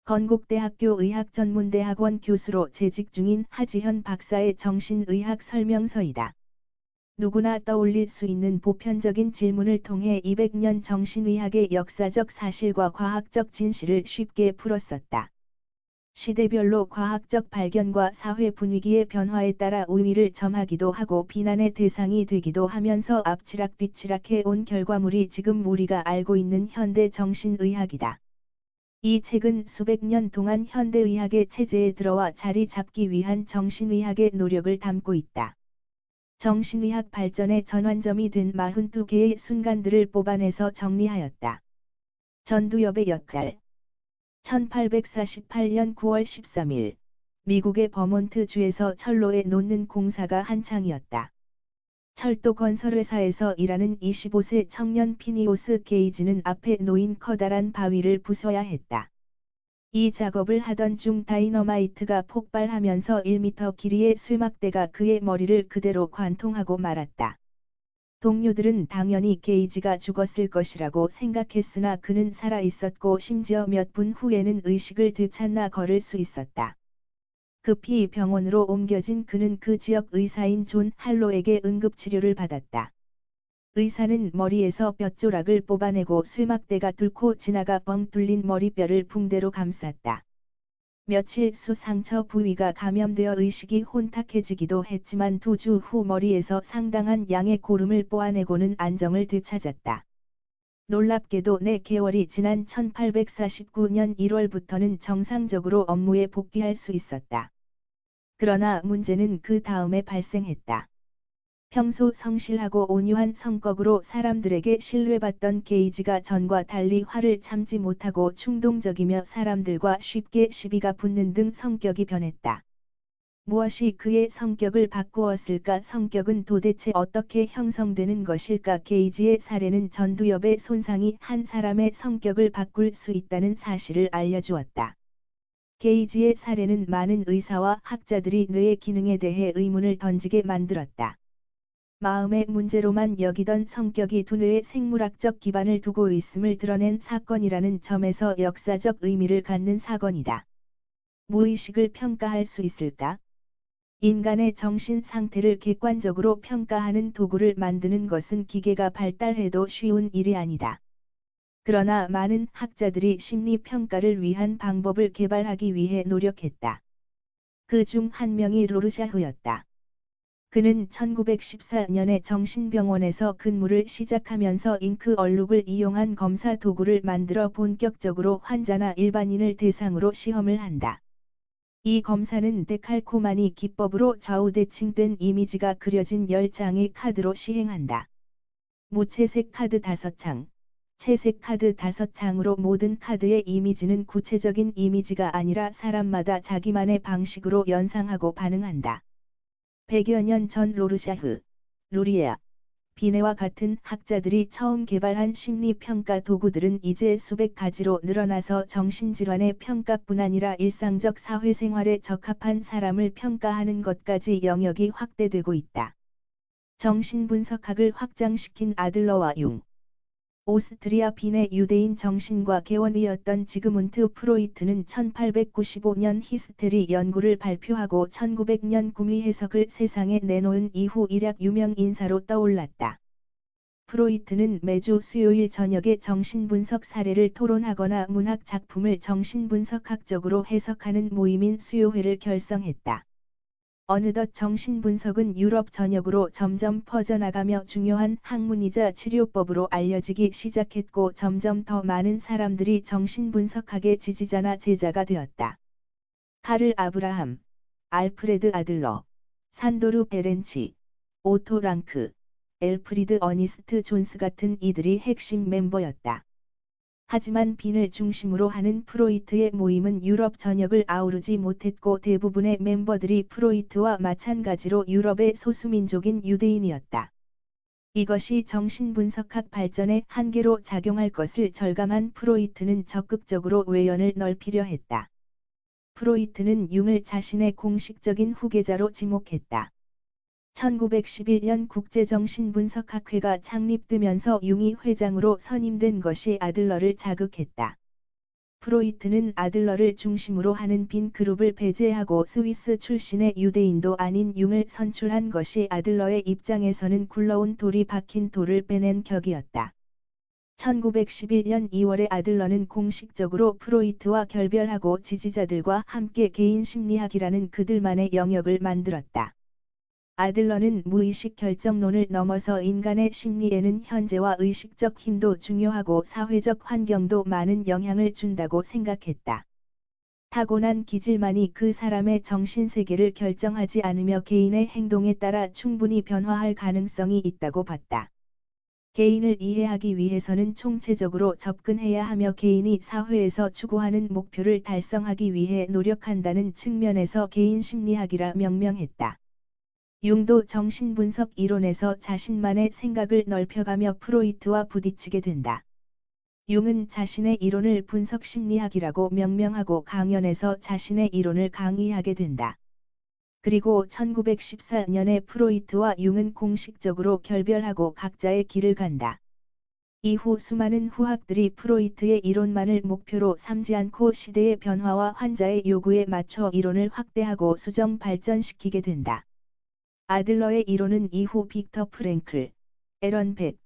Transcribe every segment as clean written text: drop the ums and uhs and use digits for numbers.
건국대학교 의학전문대학원 교수로 재직 중인 하지현 박사의 정신의학 설명서이다. 누구나 떠올릴 수 있는 보편적인 질문을 통해 200년 정신의학의 역사적 사실과 과학적 진실을 쉽게 풀었었다. 시대별로 과학적 발견과 사회 분위기의 변화에 따라 우위를 점하기도 하고 비난의 대상이 되기도 하면서 앞치락뒤치락해 온 결과물이 지금 우리가 알고 있는 현대 정신의학이다. 이 책은 수백 년 동안 현대의학의 체제에 들어와 자리 잡기 위한 정신의학의 노력을 담고 있다. 정신의학 발전의 전환점이 된 42개의 순간들을 뽑아내서 정리하였다. 전두엽의 역할 1848년 9월 13일, 미국의 버몬트 주에서 철로에 놓는 공사가 한창이었다. 철도 건설회사에서 일하는 25세 청년 피니오스 게이지는 앞에 놓인 커다란 바위를 부숴야 했다. 이 작업을 하던 중 다이너마이트가 폭발하면서 1m 길이의 쇠막대가 그의 머리를 그대로 관통하고 말았다. 동료들은 당연히 게이지가 죽었을 것이라고 생각했으나 그는 살아 있었고 심지어 몇 분 후에는 의식을 되찾나 걸을 수 있었다. 급히 병원으로 옮겨진 그는 그 지역 의사인 존 할로에게 응급치료를 받았다. 의사는 머리에서 뼈조락을 뽑아내고 쇠막대가 뚫고 지나가 뻥 뚫린 머리뼈를 붕대로 감쌌다. 며칠 후 상처 부위가 감염되어 의식이 혼탁해지기도 했지만 2주 후 머리에서 상당한 양의 고름을 뽑아내고는 안정을 되찾았다. 놀랍게도 4개월이 지난 1849년 1월부터는 정상적으로 업무에 복귀할 수 있었다. 그러나 문제는 그 다음에 발생했다. 평소 성실하고 온유한 성격으로 사람들에게 신뢰받던 게이지가 전과 달리 화를 참지 못하고 충동적이며 사람들과 쉽게 시비가 붙는 등 성격이 변했다. 무엇이 그의 성격을 바꾸었을까? 성격은 도대체 어떻게 형성되는 것일까? 게이지의 사례는 전두엽의 손상이 한 사람의 성격을 바꿀 수 있다는 사실을 알려주었다. 게이지의 사례는 많은 의사와 학자들이 뇌의 기능에 대해 의문을 던지게 만들었다. 마음의 문제로만 여기던 성격이 두뇌의 생물학적 기반을 두고 있음을 드러낸 사건이라는 점에서 역사적 의미를 갖는 사건이다. 무의식을 평가할 수 있을까? 인간의 정신 상태를 객관적으로 평가하는 도구를 만드는 것은 기계가 발달해도 쉬운 일이 아니다. 그러나 많은 학자들이 심리 평가를 위한 방법을 개발하기 위해 노력했다. 그 중 한 명이 로르샤흐였다. 그는 1914년에 정신병원에서 근무를 시작하면서 잉크 얼룩을 이용한 검사 도구를 만들어 본격적으로 환자나 일반인을 대상으로 시험을 한다. 이 검사는 데칼코마니 기법으로 좌우대칭된 이미지가 그려진 10장의 카드로 시행한다. 무채색 카드 5장, 채색 카드 5장으로 모든 카드의 이미지는 구체적인 이미지가 아니라 사람마다 자기만의 방식으로 연상하고 반응한다. 100여 년 전 로르샤흐, 루리아, 비네와 같은 학자들이 처음 개발한 심리평가 도구들은 이제 수백 가지로 늘어나서 정신질환의 평가뿐 아니라 일상적 사회생활에 적합한 사람을 평가하는 것까지 영역이 확대되고 있다. 정신분석학을 확장시킨 아들러와 융, 오스트리아 빈의 유대인 정신과 개원이었던 지그문트 프로이트는 1895년 히스테리 연구를 발표하고 1900년 구미 해석을 세상에 내놓은 이후 일약 유명 인사로 떠올랐다. 프로이트는 매주 수요일 저녁에 정신분석 사례를 토론하거나 문학 작품을 정신분석학적으로 해석하는 모임인 수요회를 결성했다. 어느덧 정신분석은 유럽 전역으로 점점 퍼져나가며 중요한 학문이자 치료법으로 알려지기 시작했고 점점 더 많은 사람들이 정신분석학의 지지자나 제자가 되었다. 카를 아브라함, 알프레드 아들러, 산도르 베렌치, 오토 랑크, 엘프리드 어니스트 존스 같은 이들이 핵심 멤버였다. 하지만 빈을 중심으로 하는 프로이트의 모임은 유럽 전역을 아우르지 못했고 대부분의 멤버들이 프로이트와 마찬가지로 유럽의 소수민족인 유대인이었다. 이것이 정신분석학 발전의 한계로 작용할 것을 절감한 프로이트는 적극적으로 외연을 넓히려 했다. 프로이트는 융을 자신의 공식적인 후계자로 지목했다. 1911년 국제정신분석학회가 창립되면서 융이 회장으로 선임된 것이 아들러를 자극했다. 프로이트는 아들러를 중심으로 하는 빈 그룹을 배제하고 스위스 출신의 유대인도 아닌 융을 선출한 것이 아들러의 입장에서는 굴러온 돌이 박힌 돌을 빼낸 격이었다. 1911년 2월에 아들러는 공식적으로 프로이트와 결별하고 지지자들과 함께 개인 심리학이라는 그들만의 영역을 만들었다. 아들러는 무의식 결정론을 넘어서 인간의 심리에는 현재와 의식적 힘도 중요하고 사회적 환경도 많은 영향을 준다고 생각했다. 타고난 기질만이 그 사람의 정신세계를 결정하지 않으며 개인의 행동에 따라 충분히 변화할 가능성이 있다고 봤다. 개인을 이해하기 위해서는 총체적으로 접근해야 하며 개인이 사회에서 추구하는 목표를 달성하기 위해 노력한다는 측면에서 개인 심리학이라 명명했다. 융도 정신분석 이론에서 자신만의 생각을 넓혀가며 프로이트와 부딪히게 된다. 융은 자신의 이론을 분석심리학이라고 명명하고 강연에서 자신의 이론을 강의하게 된다. 그리고 1914년에 프로이트와 융은 공식적으로 결별하고 각자의 길을 간다. 이후 수많은 후학들이 프로이트의 이론만을 목표로 삼지 않고 시대의 변화와 환자의 요구에 맞춰 이론을 확대하고 수정 발전시키게 된다. 아들러의 이론은 이후 빅터 프랭클, 에런 벳,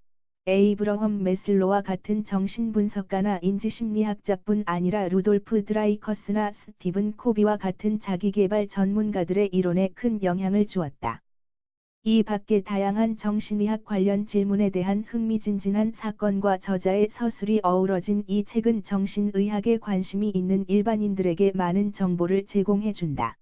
에이브러험 메슬로와 같은 정신분석가나 인지심리학자뿐 아니라 루돌프 드라이커스나 스티븐 코비와 같은 자기계발 전문가들의 이론에 큰 영향을 주었다. 이 밖에 다양한 정신의학 관련 질문에 대한 흥미진진한 사건과 저자의 서술이 어우러진 이 책은 정신의학에 관심이 있는 일반인들에게 많은 정보를 제공해준다.